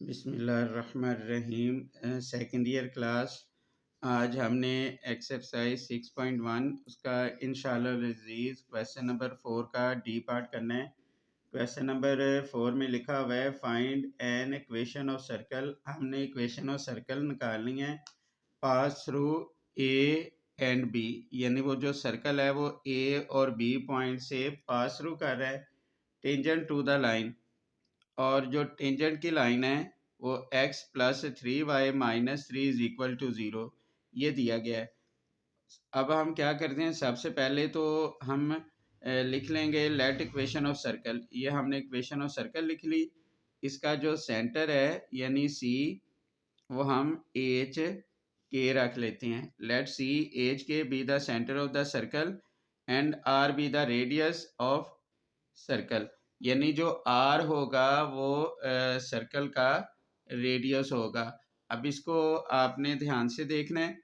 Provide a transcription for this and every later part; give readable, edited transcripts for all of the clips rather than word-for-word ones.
बिस्मिल्लाहिर्रहमानिर्रहीम। Second year class. आज हमने एक्सरसाइज 6.1 उसका इंशाअल्लाह अज़ीज़ क्वेश्चन नंबर 4 का डी पार्ट करना है। क्वेश्चन नंबर 4 में लिखा हुआ है find an equation of circle. हमने इक्वेशन ऑफ सर्कल निकालनी है pass through A and B, यानी वो जो सर्कल है वो ए और बी पॉइंट से पास थ्रू कर रहा है टेंजेंट टू द लाइन, और जो टेंजेंट की लाइन है वो x plus 3y minus 3 is equal to 0 ये दिया गया है। अब हम क्या करते हैं, सबसे पहले तो हम लिख लेंगे लेट इक्वेशन ऑफ सर्कल। ये हमने इक्वेशन ऑफ सर्कल लिख ली। इसका जो सेंटर है यानी C वो हम एच के रख लेते हैं। लेट सी एच के be the centre of the circle and R be the radius of circle, यानी जो आर होगा वो सर्कल का रेडियस होगा। अब इसको आपने ध्यान से देखना है।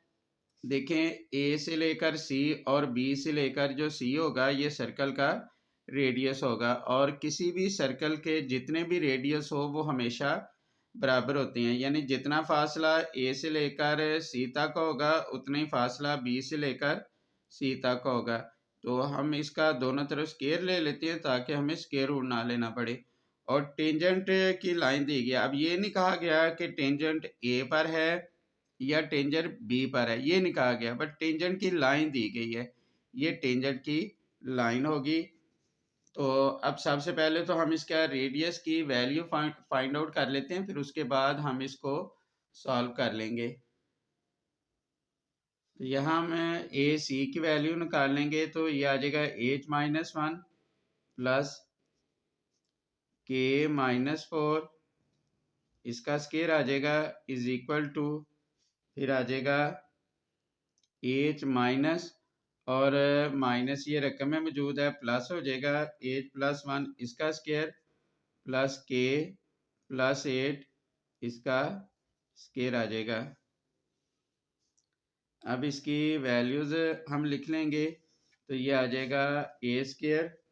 देखें, ए से लेकर सी और बी से लेकर जो सी होगा ये सर्कल का रेडियस होगा, और किसी भी सर्कल के जितने भी रेडियस हो वो हमेशा बराबर होते हैं, यानी जितना फासला ए से लेकर सी तक होगा उतना ही फासला बी से लेकर सी तक होगा। तो हम इसका दोनों तरफ स्केयर ले लेते हैं ताकि हमें स्केयर रूट ना लेना पड़े। और टेंजेंट की लाइन दी गई। अब ये नहीं कहा गया कि टेंजेंट ए पर है या टेंजेंट बी पर है, ये नहीं कहा गया, बट टेंजेंट की लाइन दी गई है। ये टेंजेंट की लाइन होगी। तो अब सबसे पहले तो हम इसका रेडियस की वैल्यू फाइंड आउट कर लेते हैं, फिर उसके बाद हम इसको सॉल्व कर लेंगे। तो यहाँ हम ए सी की वैल्यू निकाल लेंगे, तो ये आ जाएगा h-1 प्लस के -4, इसका स्केयर आ जाएगा इज इक्वल टू, फिर आ जाएगा h माइनस और माइनस ये रकम में मौजूद है, प्लस हो जाएगा h+1 इसका स्केयर प्लस के प्लस 8 इसका स्केयर आ जाएगा। अब इसकी वैल्यूज़ हम लिख लेंगे, तो ये आ जाएगा ए स्केयर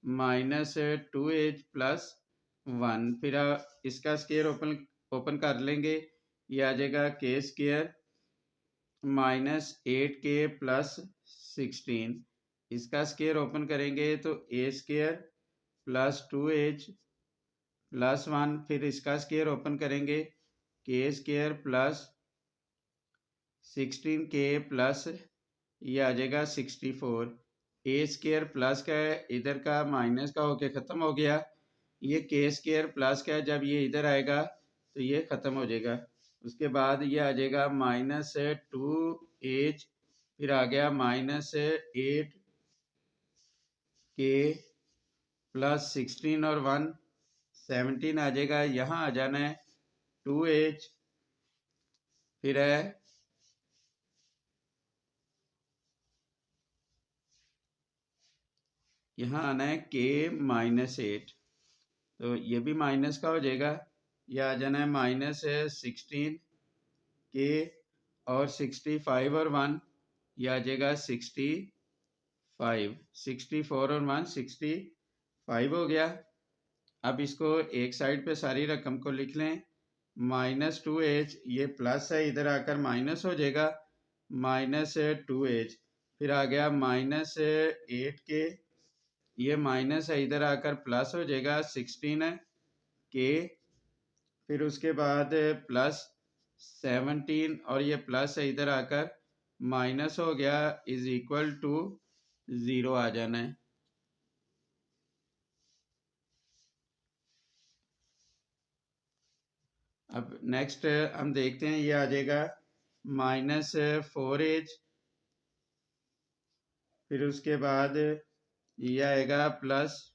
-2h प्लस 1, फिर इसका स्केयर ओपन कर लेंगे, ये आ जाएगा के स्केयर -8k प्लस 16, इसका स्केयर ओपन करेंगे तो ए स्केयर प्लस 2h प्लस 1, फिर इसका स्केयर ओपन करेंगे के स्केयर प्लस 16k प्लस ये आ जाएगा 64। ए स्केयर प्लस का है, इधर का माइनस का होके ख़त्म हो गया। ये के स्केयर प्लस का है, जब ये इधर आएगा तो ये ख़त्म हो जाएगा। उसके बाद ये आ जाएगा -2h, फिर आ गया -8k प्लस 16 और 1 17 आ जाएगा। यहाँ आ जाना है 2h, फिर है यहाँ आना है k -8, तो ये भी माइनस का हो जाएगा। यह आ जाना है -16 k और 65 और 1 ये आ जाएगा 65, 64 और 1 65 हो गया। अब इसको एक साइड पे सारी रकम को लिख लें। -2h ये प्लस है, इधर आकर माइनस हो जाएगा -2h, फिर आ गया -8k, ये माइनस है, इधर आकर प्लस हो जाएगा 16 k, फिर उसके बाद प्लस 17 और ये प्लस है, इधर आकर माइनस हो गया इज इक्वल टू 0 आ जाना है। अब नेक्स्ट हम देखते हैं, ये आ जाएगा -4h, फिर उसके बाद ये आएगा plus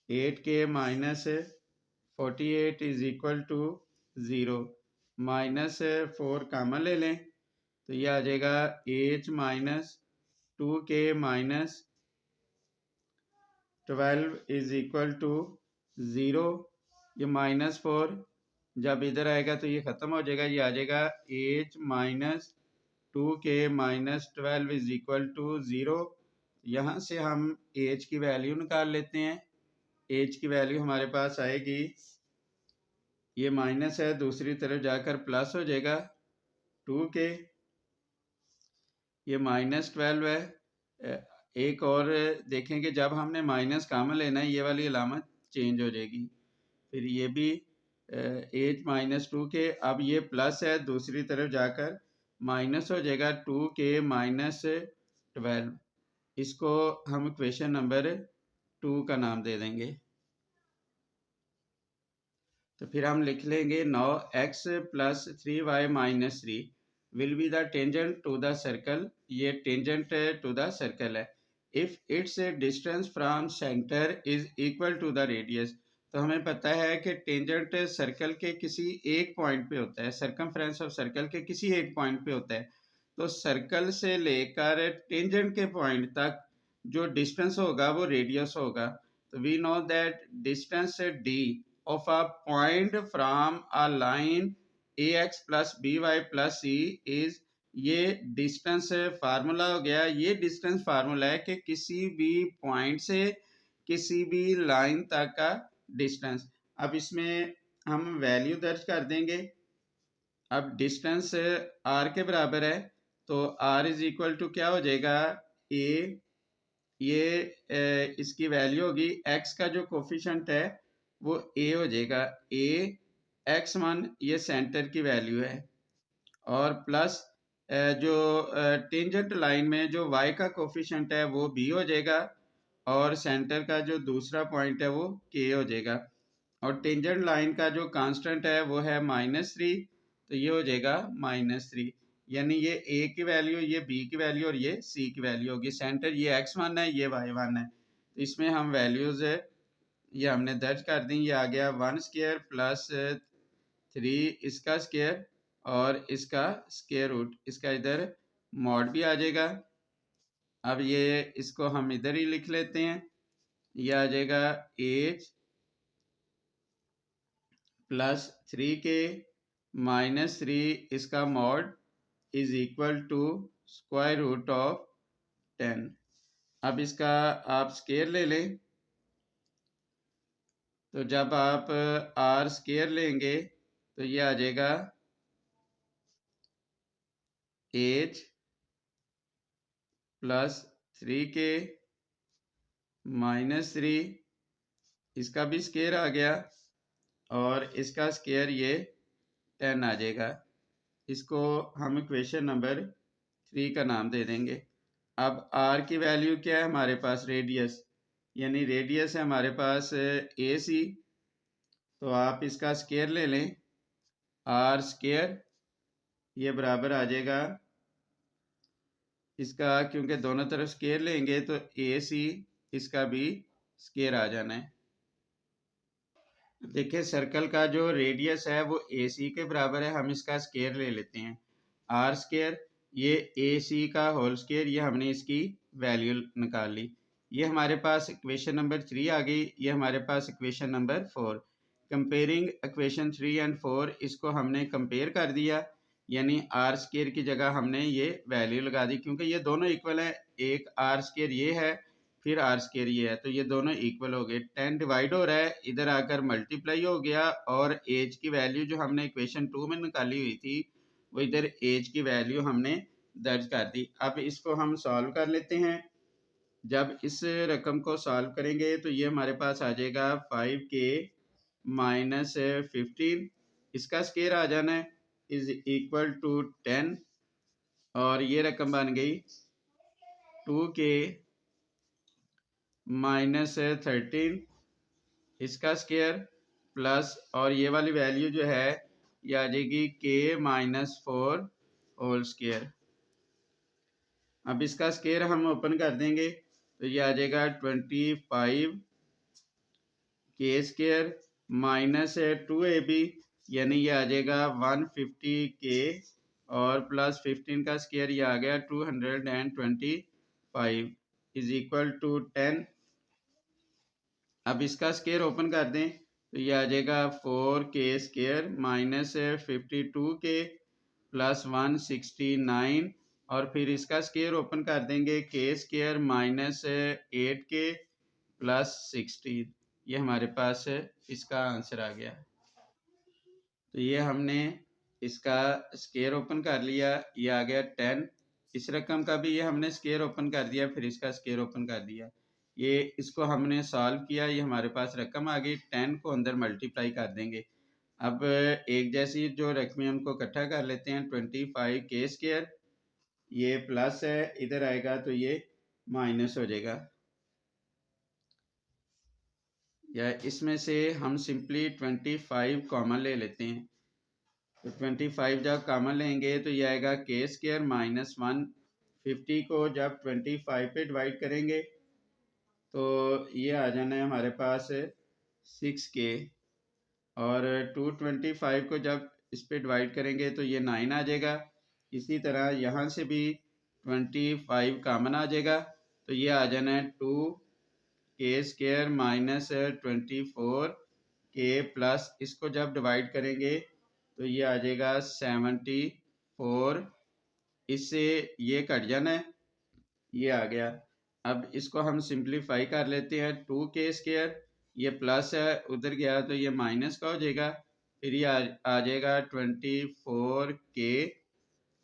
8k -48 is equal to 0। -4 common ले लें तो ये आ जाएगा h-2k -12 इज इक्वल टू 0। ये -4 जब इधर आएगा तो ये ख़त्म हो जाएगा, ये आ जाएगा h-2k -12 इज इक्वल टू 0। यहाँ से हम h की वैल्यू निकाल लेते हैं। h की वैल्यू हमारे पास आएगी ये माइनस है, दूसरी तरफ जाकर प्लस हो जाएगा 2k, ये -12 है। एक और देखेंगे, जब हमने माइनस कामन लेना है ये वाली अलामत चेंज हो जाएगी। फिर ये भी एज -2k, अब ये प्लस है, दूसरी तरफ जाकर माइनस हो जाएगा 2k -12। इसको हम क्वेश्चन नंबर 2 का नाम दे देंगे। तो फिर हम लिख लेंगे now x + 3y - 3 will be the tangent to the circle. ये टेंजेंट टू द सर्कल है if it's distance from centre is equal to the radius. तो हमें पता है कि टेंजेंट सर्कल के किसी एक पॉइंट पे होता है, सर्कमफ्रेंस ऑफ सर्कल के किसी एक पॉइंट पे होता है। तो सर्कल से लेकर टेंजेंट के पॉइंट तक जो डिस्टेंस होगा वो रेडियस होगा। तो we know that distance d of a point from a line ax plus by plus c is, ये डिस्टेंस फार्मूला हो गया। ये डिस्टेंस फार्मूला है कि किसी भी पॉइंट से किसी भी लाइन तक का डिस्टेंस। अब इसमें हम वैल्यू दर्ज कर देंगे। अब डिस्टेंस r के बराबर है, तो r इज इक्वल टू क्या हो जाएगा, a, ये इसकी वैल्यू होगी, x का जो कोफिशेंट है वो a हो जाएगा, a x1 ये सेंटर की वैल्यू है, और प्लस जो टेंजेंट लाइन में जो y का कोफिशेंट है वो b हो जाएगा, और सेंटर का जो दूसरा पॉइंट है वो k हो जाएगा, और टेंजेंट लाइन का जो कांस्टेंट है वो है -3, तो ये हो जाएगा -3। यानी ये a की वैल्यू, ये b की वैल्यू और ये c की वैल्यू होगी। सेंटर ये x1 है, ये y1 है। तो इसमें हम वैल्यूज ये हमने दर्ज कर दी। ये आ गया 1² + 3 इसका स्क्वायर और इसका स्क्वायर रूट, इसका इधर मॉड भी आ जाएगा। अब ये इसको हम इधर ही लिख लेते हैं। ये आ जाएगा एज + 3k -3 इसका मॉड इज इक्वल टू √10। अब इसका आप स्क्वायर ले लें, तो जब आप r स्क्वायर लेंगे तो ये आ जाएगा एज + 3k -3 इसका भी स्क्वायर आ गया, और इसका स्क्वायर ये 10 आ जाएगा। इसको हम इक्वेशन नंबर 3 का नाम दे देंगे। अब r की वैल्यू क्या है हमारे पास, रेडियस, यानी रेडियस है हमारे पास AC। तो आप इसका स्क्वायर ले लें, r², ये बराबर आ जाएगा इसका, क्योंकि दोनों तरफ स्क्वायर लेंगे तो AC इसका भी स्क्वायर आ जाना है। देखिए सर्कल का जो रेडियस है वो AC के बराबर है, हम इसका स्क्वायर ले लेते हैं r², ये AC का होल स्क्वायर, ये हमने इसकी वैल्यू निकाल ली। ये हमारे पास इक्वेशन नंबर 3 आ गई। ये हमारे पास equation number 4। Comparing equation 3 and 4, इसको हमने कंपेयर कर दिया, यानी r² की जगह हमने ये वैल्यू लगा दी, क्योंकि ये दोनों इक्वल है। एक r² ये है, फिर r² ये है, तो ये दोनों इक्वल हो गए। 10 डिवाइड हो रहा है, इधर आकर मल्टीप्लाई हो गया, और एज की वैल्यू जो हमने इक्वेशन 2 में निकाली हुई थी वो इधर एज की वैल्यू हमने दर्ज कर दी। अब इसको हम सॉल्व कर लेते हैं। जब इस रकम को सॉल्व करेंगे तो ये हमारे पास आ जाएगा 5k -15, इसका स्क्वायर आ जाना है, इज इक्वल टू 10, और ये रकम बन गई 2k -13 इसका स्क्वायर प्लस, और ये वाली वैल्यू जो है ये आ जाएगी k -4 होल स्क्वायर। अब इसका स्क्वायर हम ओपन कर देंगे तो ये आ जाएगा 25 k² -2ab, यानी ये आ जाएगा 150k, और प्लस 15 का स्क्वायर ये आ गया 225 इज इक्वल टू 10। अब इसका स्क्वायर ओपन कर दें तो ये आ जाएगा 4k² -52k + 169, और फिर इसका स्क्वायर ओपन कर देंगे k² -8k + 16। ये हमारे पास इसका आंसर आ गया। तो ये हमने इसका स्केयर ओपन कर लिया, ये आ गया 10। इस रकम का भी ये हमने स्केयर ओपन कर दिया, फिर इसका स्केयर ओपन कर दिया। ये इसको हमने सॉल्व किया, ये हमारे पास रकम आ गई। 10 को अंदर मल्टीप्लाई कर देंगे। अब एक जैसी जो रकमें उनको इकट्ठा कर लेते हैं। 25 के स्केयर, ये प्लस है, इधर आएगा तो ये माइनस हो जाएगा। या इसमें से हम सिंपली 25 कॉमन ले लेते हैं। तो 25 जब कॉमन लेंगे तो ये आएगा के स्केयर -1। 50 को जब 25 पे डिवाइड करेंगे तो ये आ जाना है हमारे पास 6k। और 225 को जब इस पे डिवाइड करेंगे तो ये 9 आ जाएगा। इसी तरह यहाँ से भी 25 कॉमन आ जाएगा, तो ये आ जाना है 2k स्केयर -24 के प्लस इसको जब डिवाइड करेंगे तो ये आ जाएगा 74। इससे ये कट जाना है, ये आ गया। अब इसको हम सिंप्लीफाई कर लेते हैं। 2k स्केयर, ये प्लस है, उधर गया तो ये माइनस का हो जाएगा। फिर ये आ जाएगा 24k,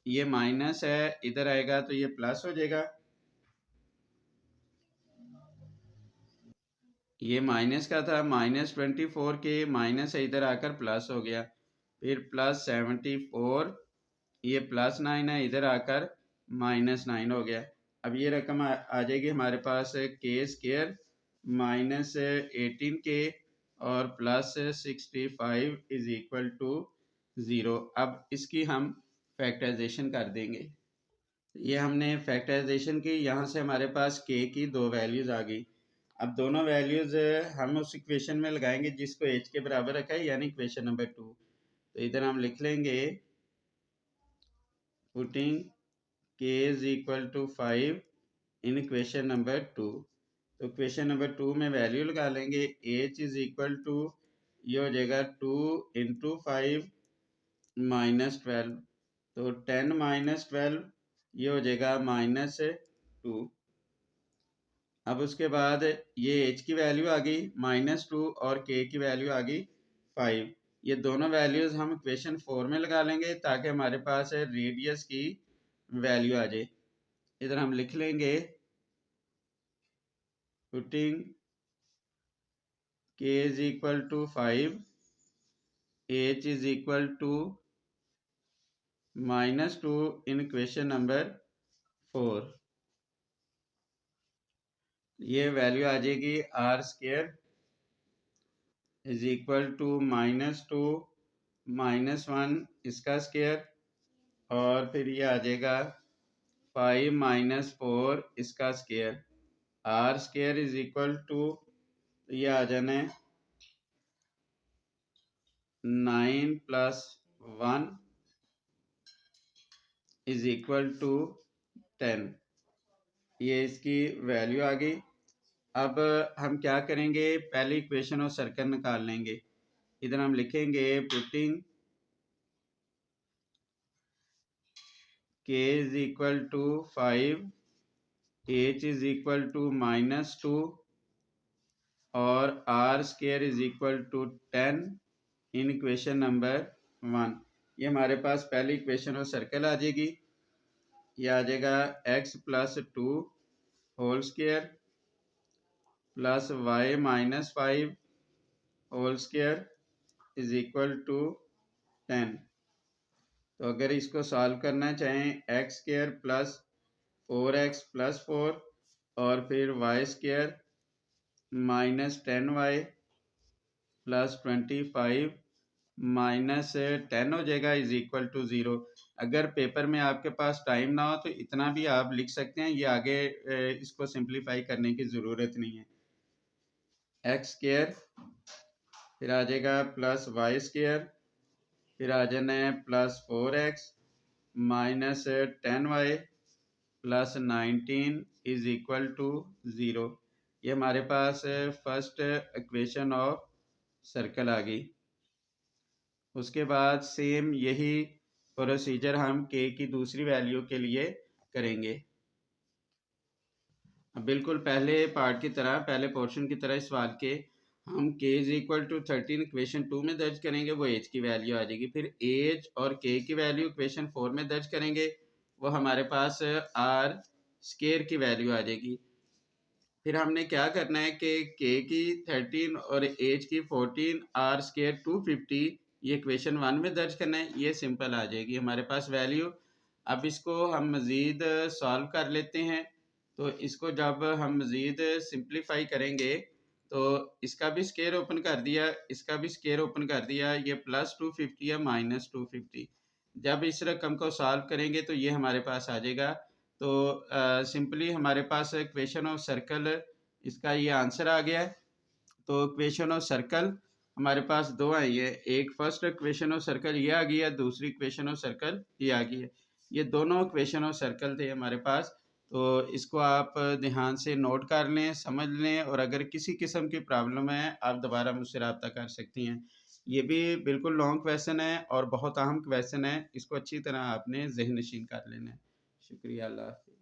ये माइनस है, इधर आएगा तो ये प्लस हो जाएगा। ये माइनस का था, -24k, माइनस है, इधर आकर प्लस हो गया। फिर +74, ये +9 है, इधर आकर -9 हो गया। अब ये रकम आ जाएगी हमारे पास के स्केयर -18k और +65 इज इक्वल टू 0। अब इसकी हम फैक्टराइजेशन कर देंगे। ये हमने फैक्टराइजेशन की, यहाँ से हमारे पास के की दो वैल्यूज़ आ गई। अब दोनों वैल्यूज़ हम उस इक्वेशन में लगाएंगे जिसको एच के बराबर रखा है, यानी इक्वेशन नंबर 2। तो इधर हम लिख लेंगे putting k is equal to 5 in equation number 2। तो इक्वेशन नंबर 2 में वैल्यू लगा लेंगे। h इज इक्वल टू, ये हो जाएगा 2 इंटू 5 -12, तो 10 -12, ये हो जाएगा -2। अब उसके बाद ये h की वैल्यू आ गई -2 और k की वैल्यू आ गई 5। ये दोनों वैल्यूज़ हम इक्वेशन 4 में लगा लेंगे ताकि हमारे पास रेडियस की वैल्यू आ जाए। इधर हम लिख लेंगे putting k is equal to 5, h is equal to -2 in equation number 4। ये वैल्यू आ जाएगी r square is equal to -2 -1 इसका स्केयर, और फिर ये आ जाएगा 5 -4 इसका square. r square is equal to, ये आ जाना है 9 + 1 इज इक्वल टू 10। ये इसकी वैल्यू आ गई। अब हम क्या करेंगे, पहली इक्वेशन और सर्कल निकाल लेंगे। इधर हम लिखेंगे putting k is equal to 5, h is equal to -2 और r square is equal to 10 in equation number 1। ये हमारे पास पहली इक्वेशन और सर्कल आ जाएगी। ये आ जाएगा x + 2 whole square plus y -5 whole square is equal to 10। तो अगर इसको सॉल्व करना चाहें, x स्केयर प्लस 4x + 4 और फिर y स्केयर -10y प्लस 25 -10 हो जाएगा इज इक्वल टू 0। अगर पेपर में आपके पास टाइम ना हो तो इतना भी आप लिख सकते हैं, ये आगे इसको सिंप्लीफाई करने की ज़रूरत नहीं है। x स्केयर फिर आ जाएगा प्लस y स्केयर, फिर आ जाना है +4x -10y plus 19 is equal to 0। ये हमारे पास फर्स्ट इक्वेशन ऑफ सर्कल आ गई। उसके बाद सेम यही प्रोसीजर हम k की दूसरी वैल्यू के लिए करेंगे। बिल्कुल पहले पार्ट की तरह, पहले पोर्शन की तरह इस सवाल के हम k is equal to 13 equation 2 में दर्ज करेंगे, वो एज की वैल्यू आ जाएगी। फिर एज और k की वैल्यू इक्वेशन 4 में दर्ज करेंगे, वो हमारे पास r स्केयर की वैल्यू आ जाएगी। फिर हमने क्या करना है कि k की 13 और एज की 14 r स्केयर 250 ये इक्वेशन 1 में दर्ज करना है। ये सिंपल आ जाएगी हमारे पास वैल्यू। अब इसको हम मज़ीद सॉल्व कर लेते हैं। तो इसको जब हम मज़ीद सिंप्लीफाई करेंगे तो इसका भी स्केयर ओपन कर दिया, इसका भी स्केयर ओपन कर दिया, ये प्लस 250 है माइनस 250। जब इस रकम को सॉल्व करेंगे तो ये हमारे पास आ जाएगा। तो सिंपली हमारे पास इक्वेशन ऑफ सर्कल, इसका ये आंसर आ गया है। तो इक्वेशन ऑफ सर्कल हमारे पास दो आई है, एक फर्स्ट इक्वेशन ऑफ सर्कल ये आ गई है, दूसरी इक्वेशन ऑफ सर्कल ये आ गई है। ये दोनों इक्वेशन ऑफ सर्कल थे हमारे पास। तो इसको आप ध्यान से नोट कर लें, समझ लें, और अगर किसी किस्म की प्रॉब्लम है आप दोबारा मुझसे रब्ता कर सकती हैं। ये भी बिल्कुल लॉन्ग क्वेश्चन है और बहुत अहम क्वेश्चन है, इसको अच्छी तरह आपने जहन नशीन कर लेना है। शुक्रिया, अल्लाह हाफ़िज़।